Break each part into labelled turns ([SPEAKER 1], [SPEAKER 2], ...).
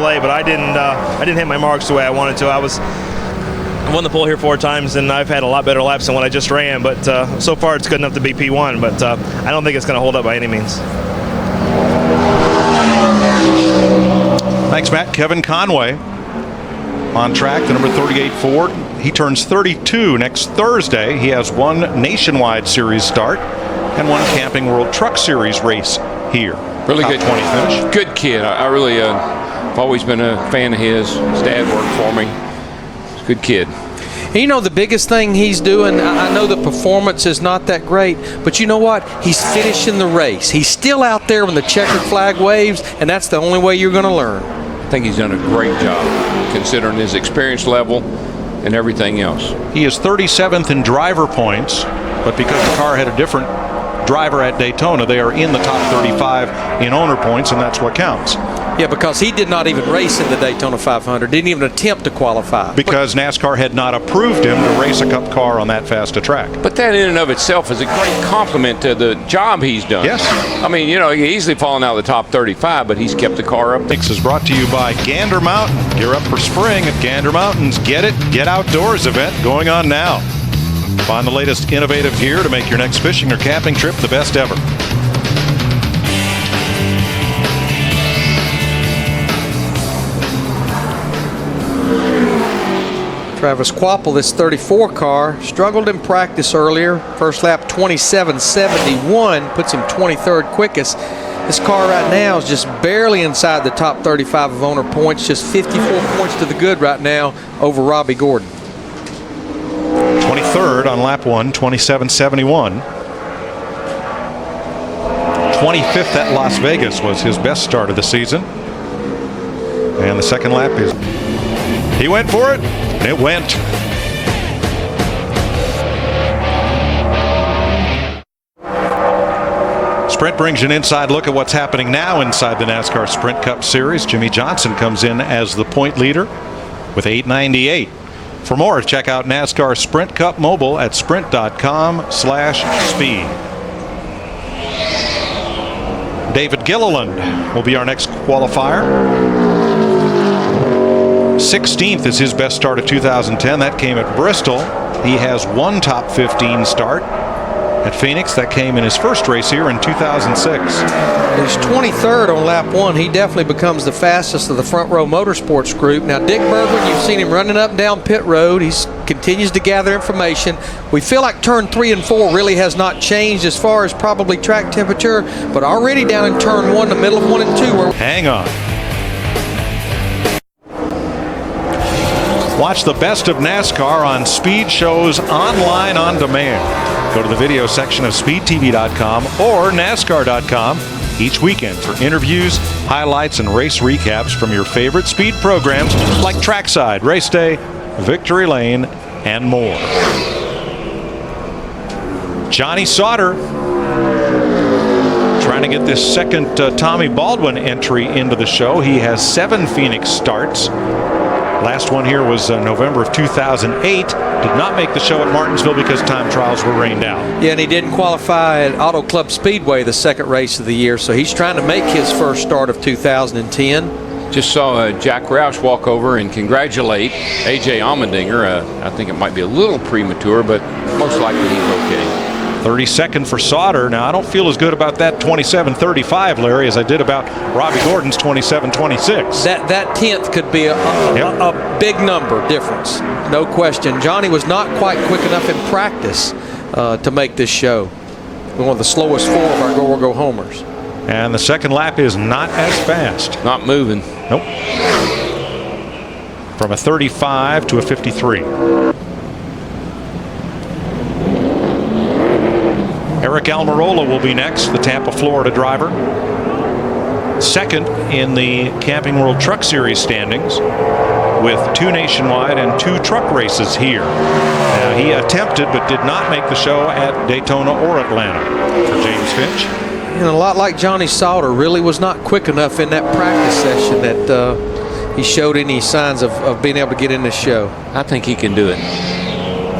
[SPEAKER 1] Chevrolet, but I didn't hit my marks the way I wanted to. I won the pole here 4 times, and I've had a lot better laps than what I just ran, but so far it's good enough to be P1, but I don't think it's going to hold up by any means.
[SPEAKER 2] Thanks, Matt. Kevin Conway on track, the number 38 Ford. He turns 32 next Thursday. He has 1 Nationwide Series start and 1 Camping World Truck Series race here.
[SPEAKER 3] Really
[SPEAKER 2] Top
[SPEAKER 3] good
[SPEAKER 2] 20 finish.
[SPEAKER 3] Good kid. I really I've always been a fan of his. His dad worked for me. He's a good kid.
[SPEAKER 4] You know, the biggest thing he's doing, I know the performance is not that great, but you know what? He's finishing the race. He's still out there when the checkered flag waves, and that's the only way you're going to learn.
[SPEAKER 3] I think he's done a great job considering his experience level and everything else.
[SPEAKER 2] He is 37th in driver points, but because the car had a different driver at Daytona, they are in the top 35 in owner points, and that's what counts.
[SPEAKER 4] Yeah, because he did not even race in the Daytona 500, didn't even attempt to qualify.
[SPEAKER 2] Because NASCAR had not approved him to race a Cup car on that fast a track.
[SPEAKER 3] But that in and of itself is a great compliment to the job he's done.
[SPEAKER 2] Yes.
[SPEAKER 3] I mean, you know, he easily fallen out of the top 35, but he's kept the car up.
[SPEAKER 2] This is brought to you by Gander Mountain. Gear up for spring at Gander Mountain's Get It, Get Outdoors event going on now. Find the latest innovative gear to make your next fishing or camping trip the best ever.
[SPEAKER 4] Travis Kvapil, this 34 car, struggled in practice earlier. First lap 27.71, puts him 23rd quickest. This car right now is just barely inside the top 35 of owner points, just 54 points to the good right now over Robbie Gordon.
[SPEAKER 2] 23rd on lap 1, 27.71. 25th at Las Vegas was his best start of the season. And the second lap is... He went for it. It went. Sprint brings you an inside look at what's happening now inside the NASCAR Sprint Cup Series. Jimmy Johnson comes in as the point leader with 898. For more, check out NASCAR Sprint Cup Mobile at sprint.com/speed. David Gilliland will be our next qualifier. 16th is his best start of 2010. That came at Bristol. He has 1 top 15 start at Phoenix. That came in his first race here in 2006.
[SPEAKER 4] He's 23rd on lap 1. He definitely becomes the fastest of the Front Row Motorsports group. Now, Dick Bergman, you've seen him running up and down pit road. He continues to gather information. We feel like turn 3 and 4 really has not changed as far as probably track temperature, but already down in turn 1, the middle of 1 and 2.
[SPEAKER 2] Hang on. Watch the best of NASCAR on Speed Shows online on demand. Go to the video section of speedtv.com or NASCAR.com each weekend for interviews, highlights, and race recaps from your favorite speed programs like Trackside, Race Day, Victory Lane, and more. Johnny Sauter trying to get this second Tommy Baldwin entry into the show. He has 7 Phoenix starts. Last one here was November of 2008. Did not make the show at Martinsville because time trials were rained out.
[SPEAKER 4] Yeah, and he didn't qualify at Auto Club Speedway, the second race of the year, so he's trying to make his first start of 2010.
[SPEAKER 3] Just saw Jack Roush walk over and congratulate A.J. Allmendinger. I think it might be a little premature, but most likely he's okay.
[SPEAKER 2] 32nd for Sauter. Now, I don't feel as good about that 27.35, Larry, as I did about Robbie Gordon's 27.26.
[SPEAKER 4] That 10th could be a big number difference, no question. Johnny was not quite quick enough in practice to make this show. One of the slowest 4 of our go-or-go homers.
[SPEAKER 2] And the second lap is not as fast.
[SPEAKER 3] Not moving.
[SPEAKER 2] Nope. From a 35 to a 53. Aric Almirola will be next, the Tampa, Florida driver. Second in the Camping World Truck Series standings with 2 nationwide and 2 truck races here. Now, he attempted but did not make the show at Daytona or Atlanta for James Finch.
[SPEAKER 4] And a lot like Johnny Sauter, really was not quick enough in that practice session that he showed any signs of being able to get in this show.
[SPEAKER 3] I think he can do it.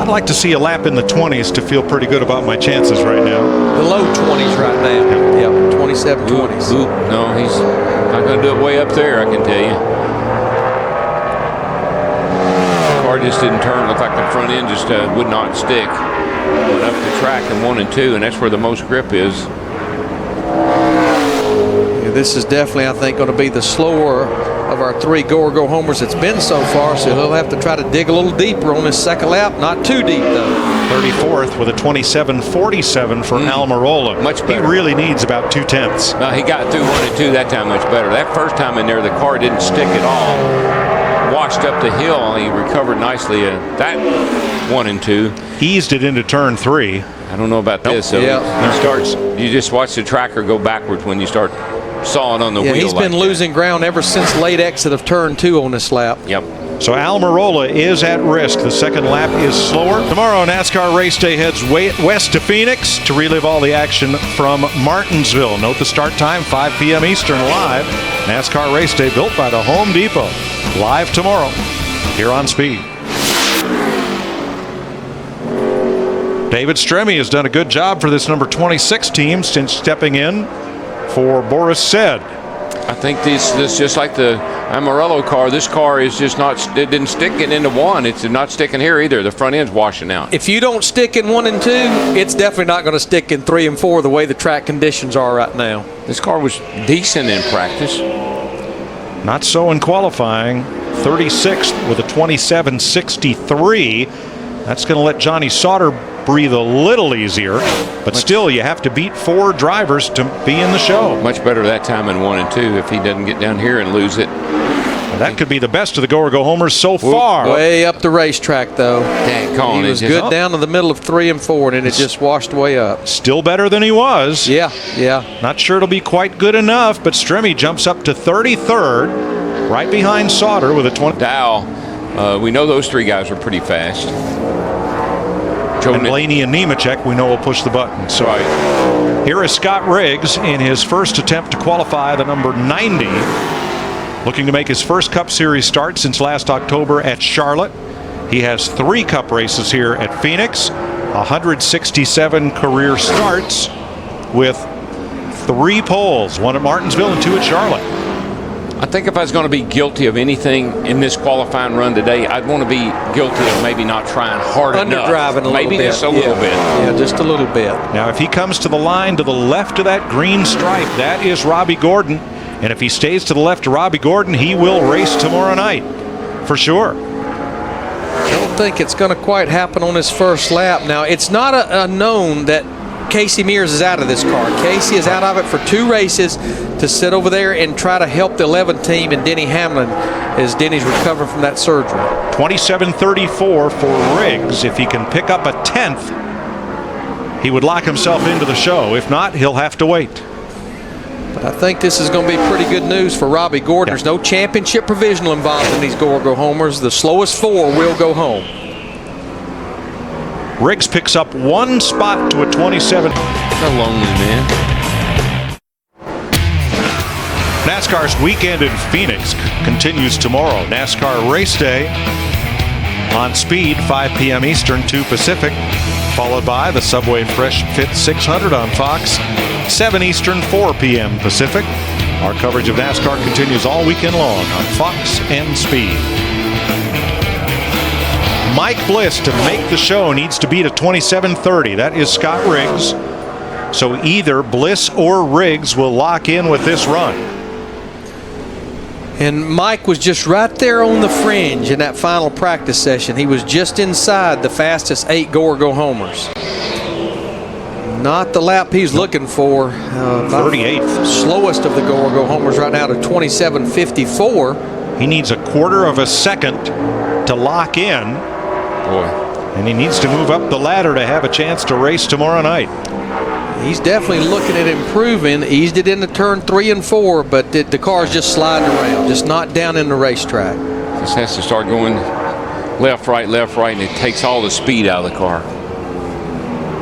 [SPEAKER 2] I'd like to see a lap in the 20s to feel pretty good about my chances right now.
[SPEAKER 4] The low 20s right now. Yep, 27 20s.
[SPEAKER 3] No, he's not going to do it way up there, I can tell you. just didn't turn. Looked like the front end just would not stick. Went up the track in 1 and 2, and that's where the most grip is.
[SPEAKER 4] Yeah, this is definitely, I think, going to be the slower of our 3 go-or-go homers it's been so far, so he'll have to try to dig a little deeper on his second lap. Not too deep, though.
[SPEAKER 2] 34th with a 27.47 for Almirola.
[SPEAKER 3] Much better.
[SPEAKER 2] He really needs about 2/10.
[SPEAKER 3] No, he got through 1 and 2 that time much better. That first time in there, the car didn't stick at all. Washed up the hill, and he recovered nicely. That 1 and 2.
[SPEAKER 2] Eased it into turn 3.
[SPEAKER 3] I don't know about this. So you just watch the tracker go backwards when you start sawing on the wheel.
[SPEAKER 4] He's been losing ground ever since late exit of turn 2 on this lap.
[SPEAKER 3] Yep.
[SPEAKER 2] So Almirola is at risk. The second lap is slower. Tomorrow, NASCAR Race Day heads west to Phoenix to relive all the action from Martinsville. Note the start time, 5 p.m. Eastern, live. NASCAR Race Day built by the Home Depot. Live tomorrow here on Speed. David Stremme has done a good job for this number 26 team since stepping in for Boris Said.
[SPEAKER 3] I think this just like the Almirola car, this car is just not, it didn't stick it into 1. It's not sticking here either. The front end's washing out.
[SPEAKER 4] If you don't stick in 1 and 2, it's definitely not going to stick in 3 and 4 the way the track conditions are right now.
[SPEAKER 3] This car was decent in practice.
[SPEAKER 2] Not so in qualifying. 36th with a 27.63. That's going to let Johnny Sauter breathe a little easier, but still you have to beat 4 drivers to be in the show.
[SPEAKER 3] Much better that time in 1 and 2 if he doesn't get down here and lose it.
[SPEAKER 2] That could be the best of the go-or-go homers so far.
[SPEAKER 4] Way up the racetrack, though.
[SPEAKER 3] He
[SPEAKER 4] was good down to the middle of 3 and 4, and it just washed way up.
[SPEAKER 2] Still better than he was.
[SPEAKER 4] Yeah.
[SPEAKER 2] Not sure it'll be quite good enough, but Stremme jumps up to 33rd, right behind Sauter with a 20.
[SPEAKER 3] Dow, we know those 3 guys are pretty fast.
[SPEAKER 2] And Blaney and Nemechek, we know, will push the button. So here is Scott Riggs in his first attempt to qualify the number 90. Looking to make his first Cup Series start since last October at Charlotte. He has 3 Cup races here at Phoenix, 167 career starts with 3 poles, 1 at Martinsville and 2 at Charlotte.
[SPEAKER 3] I think if I was going to be guilty of anything in this qualifying run today, I'd want to be guilty of maybe not trying hard enough.
[SPEAKER 4] Underdriving a little bit.
[SPEAKER 3] Maybe just a little bit.
[SPEAKER 4] Yeah, just a little bit.
[SPEAKER 2] Now, if he comes to the line to the left of that green stripe, that is Robbie Gordon. And if he stays to the left of Robbie Gordon, he will race tomorrow night, for sure.
[SPEAKER 4] I don't think it's going to quite happen on his first lap. Now, it's not a known that Casey Mears is out of this car. Casey is out of it for 2 races to sit over there and try to help the 11 team and Denny Hamlin as Denny's recovering from that surgery.
[SPEAKER 2] 27.34 for Riggs. If he can pick up a 10th, he would lock himself into the show. If not, he'll have to wait.
[SPEAKER 4] But I think this is going to be pretty good news for Robbie Gordon. There's no championship provisional involved in these go-or-go homers. The slowest 4 will go home.
[SPEAKER 2] Riggs picks up 1 spot to a 27.
[SPEAKER 3] That's a lonely man.
[SPEAKER 2] NASCAR's weekend in Phoenix continues tomorrow. NASCAR Race Day on Speed, 5 p.m. Eastern, 2 Pacific, followed by the Subway Fresh Fit 600 on Fox, 7 Eastern, 4 p.m. Pacific. Our coverage of NASCAR continues all weekend long on Fox and Speed. Mike Bliss, to make the show, needs to beat a 27.30. That is Scott Riggs. So either Bliss or Riggs will lock in with this run.
[SPEAKER 4] And Mike was just right there on the fringe in that final practice session. He was just inside the fastest 8 go-or-go homers. Not the lap he's looking for.
[SPEAKER 2] 38th.
[SPEAKER 4] Slowest of the go-or-go homers right now to 27.54.
[SPEAKER 2] He needs a 1/4 of a second to lock in.
[SPEAKER 3] Boy.
[SPEAKER 2] And he needs to move up the ladder to have a chance to race tomorrow night.
[SPEAKER 4] He's definitely looking at improving. Eased it into turn 3 and 4, but the car's just sliding around, just not down in the racetrack.
[SPEAKER 3] Just has to start going left, right, and it takes all the speed out of the car.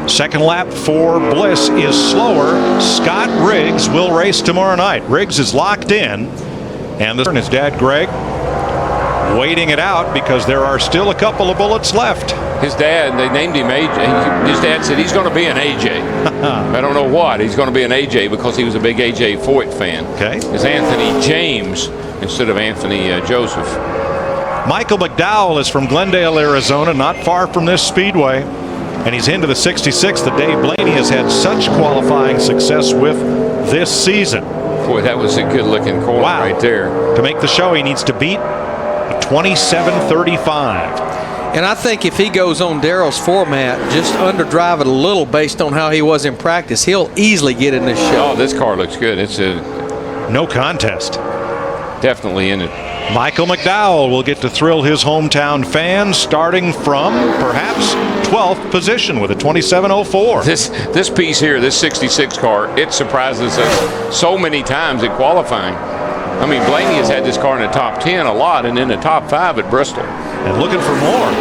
[SPEAKER 2] Second lap for Bliss is slower. Scott Riggs will race tomorrow night. Riggs is locked in, and his dad Greg waiting it out because there are still a couple of bullets left.
[SPEAKER 3] His dad, they named him AJ. His dad said he's going to be an AJ. I don't know what. He's going to be an AJ because he was a big AJ Foyt fan.
[SPEAKER 2] Okay.
[SPEAKER 3] It's Anthony James instead of Anthony Joseph.
[SPEAKER 2] Michael McDowell is from Glendale, Arizona, not far from this speedway. And he's into the 66 that Dave Blaney has had such qualifying success with this season.
[SPEAKER 3] Boy, that was a good-looking corner right there.
[SPEAKER 2] To make the show, he needs to beat a 27:35.
[SPEAKER 4] And I think if he goes on Darrell's format, just underdrive it a little based on how he was in practice, he'll easily get in this show.
[SPEAKER 3] Oh, this car looks good. It's a
[SPEAKER 2] no contest.
[SPEAKER 3] Definitely in it.
[SPEAKER 2] Michael McDowell will get to thrill his hometown fans starting from perhaps 12th position with a 27:04.
[SPEAKER 3] This piece here, this 66 car, it surprises us so many times in qualifying. I mean, Blaney has had this car in the top 10 a lot and in the top 5 at Bristol.
[SPEAKER 2] And looking for more.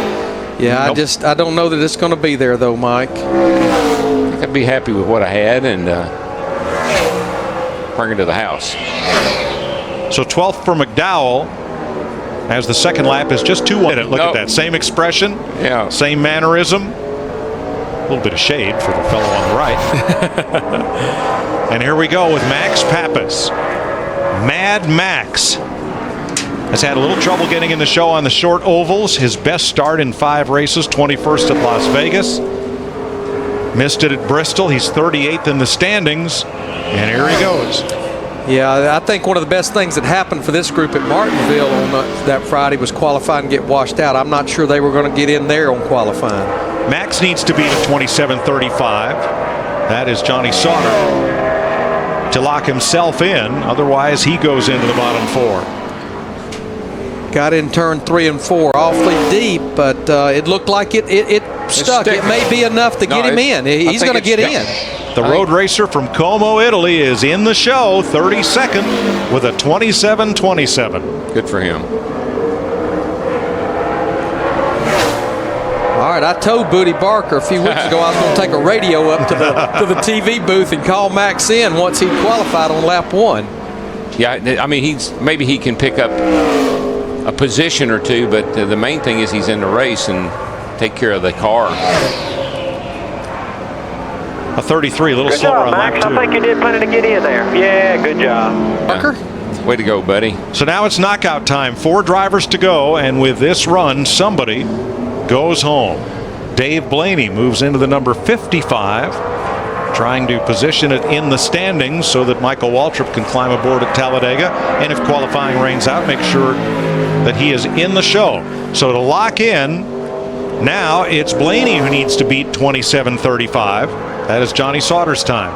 [SPEAKER 4] Yeah, nope. I don't know that it's going to be there though, Mike.
[SPEAKER 3] I'd be happy with what I had and bring it to the house.
[SPEAKER 2] So 12th for McDowell, as the second lap is just 2-1. Look at that, same expression, same mannerism. A little bit of shade for the fellow on the right. And here we go with Max Papis. Mad Max has had a little trouble getting in the show on the short ovals. His best start in 5 races, 21st at Las Vegas. Missed it at Bristol. He's 38th in the standings. And here he goes.
[SPEAKER 4] Yeah, I think one of the best things that happened for this group at Martinsville on that Friday was qualify and get washed out. I'm not sure they were going to get in there on qualifying.
[SPEAKER 2] Max needs to beat a 27:35. That is Johnny Sauter to lock himself in. Otherwise, he goes into the bottom 4.
[SPEAKER 4] Got in turn 3 and 4, awfully deep, but it looked like it stuck. It may be enough to get him in. He's going to get in.
[SPEAKER 2] The road racer from Como, Italy is in the show, 32nd with a 27:27.
[SPEAKER 3] Good for him.
[SPEAKER 4] All right, I told Booty Barker a few weeks ago I was going to take a radio up to the TV booth and call Max in once he qualified on lap 1.
[SPEAKER 3] Yeah, I mean, maybe he can pick up a position or two, but the main thing is he's in the race and take care of the car.
[SPEAKER 2] A 33, a little
[SPEAKER 5] good
[SPEAKER 2] slower
[SPEAKER 5] job,
[SPEAKER 2] on
[SPEAKER 5] Max.
[SPEAKER 2] lap 2.
[SPEAKER 5] I think you did plenty to get in there. Yeah, good job.
[SPEAKER 4] Barker?
[SPEAKER 3] Way to go, buddy.
[SPEAKER 2] So now it's knockout time. 4 drivers to go, and with this run, somebody goes home. Dave Blaney moves into the number 55, trying to position it in the standings so that Michael Waltrip can climb aboard at Talladega, and if qualifying rains out, make sure that he is in the show. So to lock in, now it's Blaney who needs to beat 27:35. That is Johnny Sauter's time.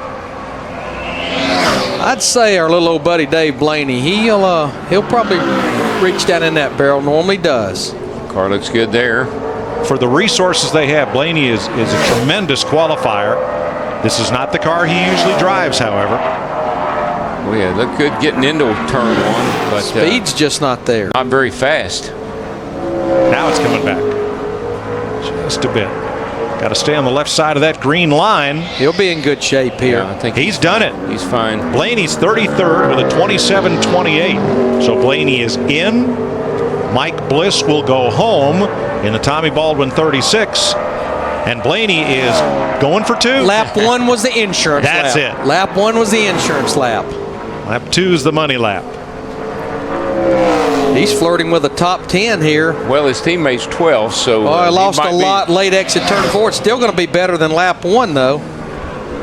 [SPEAKER 4] I'd say our little old buddy Dave Blaney, he'll probably reach down in that barrel, normally does.
[SPEAKER 3] Car looks good there.
[SPEAKER 2] For the resources they have, Blaney is a tremendous qualifier. This is not the car he usually drives, however.
[SPEAKER 3] Well, yeah, look good getting into turn 1, but
[SPEAKER 4] speed's just not there.
[SPEAKER 3] Not very fast.
[SPEAKER 2] Now it's coming back. Just a bit. Got to stay on the left side of that green line.
[SPEAKER 4] He'll be in good shape here.
[SPEAKER 3] Yeah, I think
[SPEAKER 2] he's done it.
[SPEAKER 3] He's fine.
[SPEAKER 2] Blaney's 33rd with a 27:28. So Blaney is in. Mike Bliss will go home in the Tommy Baldwin 36. And Blaney is going for 2.
[SPEAKER 4] Lap 1 was the insurance lap.
[SPEAKER 2] That's it.
[SPEAKER 4] Lap 1 was the insurance lap.
[SPEAKER 2] Lap 2 is the money lap.
[SPEAKER 4] He's flirting with a top 10 here.
[SPEAKER 3] Well, his teammate's 12, so
[SPEAKER 4] I lost a lot late exit turn 4. It's still going to be better than lap 1, though.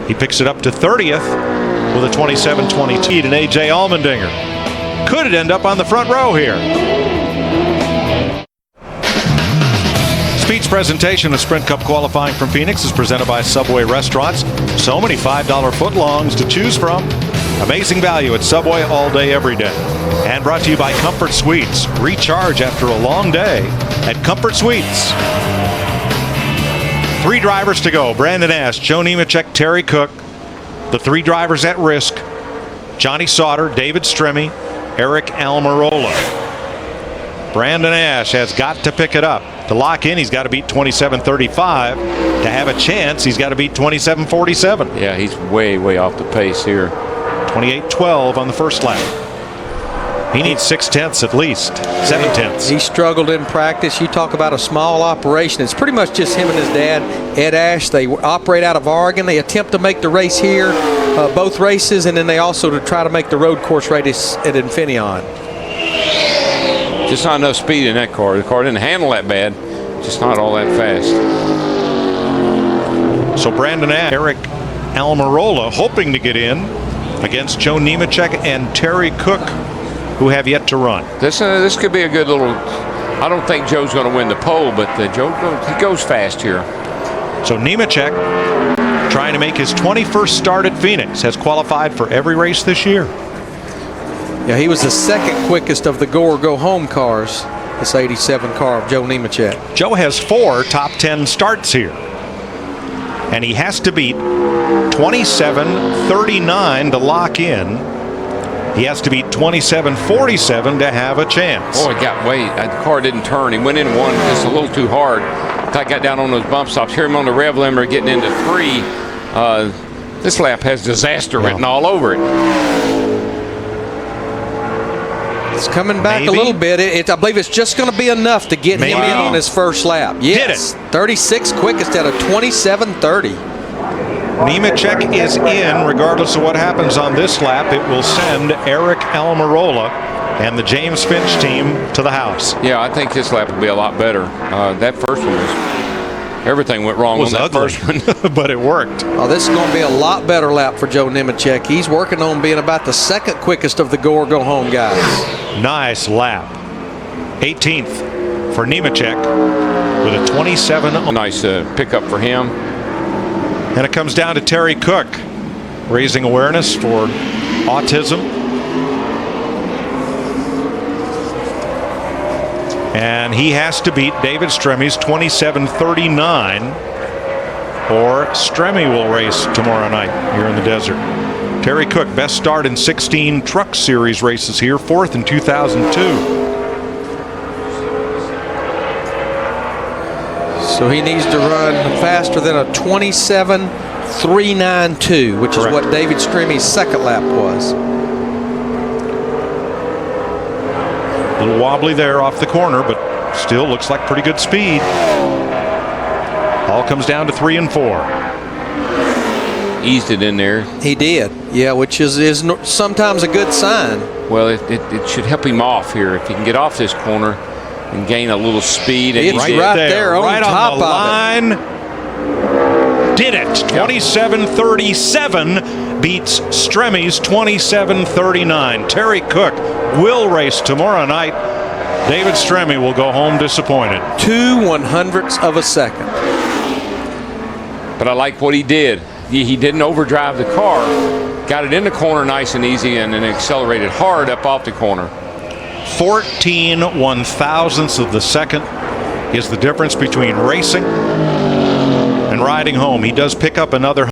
[SPEAKER 2] He picks it up to 30th with a 27:22. And A.J. Allmendinger. Could it end up on the front row here? Speed's presentation of Sprint Cup qualifying from Phoenix is presented by Subway Restaurants. So many $5 footlongs to choose from. Amazing value at Subway all day, every day. And brought to you by Comfort Suites. Recharge after a long day at Comfort Suites. 3 drivers to go. Brandon Ash, Joe Nemechek, Terry Cook. The 3 drivers at risk. Johnny Sauter, David Stremme, Aric Almirola. Brandon Ash has got to pick it up. To lock in, he's got to beat 27:35. To have a chance, he's got to beat 27:47.
[SPEAKER 3] Yeah, he's way, way off the pace here.
[SPEAKER 2] 28:12 on the first lap. He needs 6/10 at least, 7/10.
[SPEAKER 4] He struggled in practice. You talk about a small operation. It's pretty much just him and his dad, Ed Ash. They operate out of Oregon. They attempt to make the race here, both races, and then they also to try to make the road course race at Infineon.
[SPEAKER 3] Just not enough speed in that car. The car didn't handle that bad. Just not all that fast.
[SPEAKER 2] So Brandon Aric Almirola hoping to get in against Joe Nemechek and Terry Cook, who have yet to run.
[SPEAKER 3] This could be a good little. I don't think Joe's going to win the pole, but he goes fast here.
[SPEAKER 2] So Nemechek, trying to make his 21st start at Phoenix, has qualified for every race this year.
[SPEAKER 4] Yeah, he was the second quickest of the go or go home cars. This 87 car of Joe Nemechek.
[SPEAKER 2] Joe has 4 top 10 starts here, and he has to beat 27:39 to lock in. He has to beat 27:47 to have a chance.
[SPEAKER 3] Oh, it got way. The car didn't turn. He went in one just a little too hard. I got down on those bump stops. Hear him on the rev limiter getting into 3. This lap has disaster written all over it.
[SPEAKER 4] It's coming back a little bit. I believe it's just going to be enough to get him in on his first lap. Yes,
[SPEAKER 2] did it.
[SPEAKER 4] 36 quickest at a 27:30.
[SPEAKER 2] Nemechek is in regardless of what happens on this lap. It will send Aric Almirola and the James Finch team to the house.
[SPEAKER 3] Yeah, I think this lap will be a lot better. That first one was, everything went wrong on that first one.
[SPEAKER 2] But it worked.
[SPEAKER 4] Oh, this is going to be a lot better lap for Joe Nemechek. He's working on being about the second quickest of the go or go home guys.
[SPEAKER 2] Nice lap. 18th for Nemechek with a 27.
[SPEAKER 3] Nice pickup for him.
[SPEAKER 2] And it comes down to Terry Cook, raising awareness for autism. And he has to beat David Stremme's 27:39, or Stremme will race tomorrow night here in the desert. Terry Cook, best start in 16 Truck Series races here, 4th in 2002.
[SPEAKER 4] So he needs to run faster than a 27:392, which is what David Stremme's second lap was.
[SPEAKER 2] A little wobbly there off the corner, but still looks like pretty good speed. All comes down to 3 and 4.
[SPEAKER 3] Eased it in there.
[SPEAKER 4] He did, yeah, which is sometimes a good sign.
[SPEAKER 3] Well, it should help him off here if he can get off this corner and gain a little speed. And
[SPEAKER 4] It's right there on
[SPEAKER 2] right
[SPEAKER 4] top
[SPEAKER 2] on the
[SPEAKER 4] of
[SPEAKER 2] line. Did it. 27:37 beats Stremme's 27:39. Terry Cook will race tomorrow night. David Stremme will go home disappointed.
[SPEAKER 4] 2/100ths of a second.
[SPEAKER 3] But I like what he did. He didn't overdrive the car. Got it in the corner nice and easy and then accelerated hard up off the corner.
[SPEAKER 2] 14/1000ths of the second is the difference between racing and riding home. He does pick up another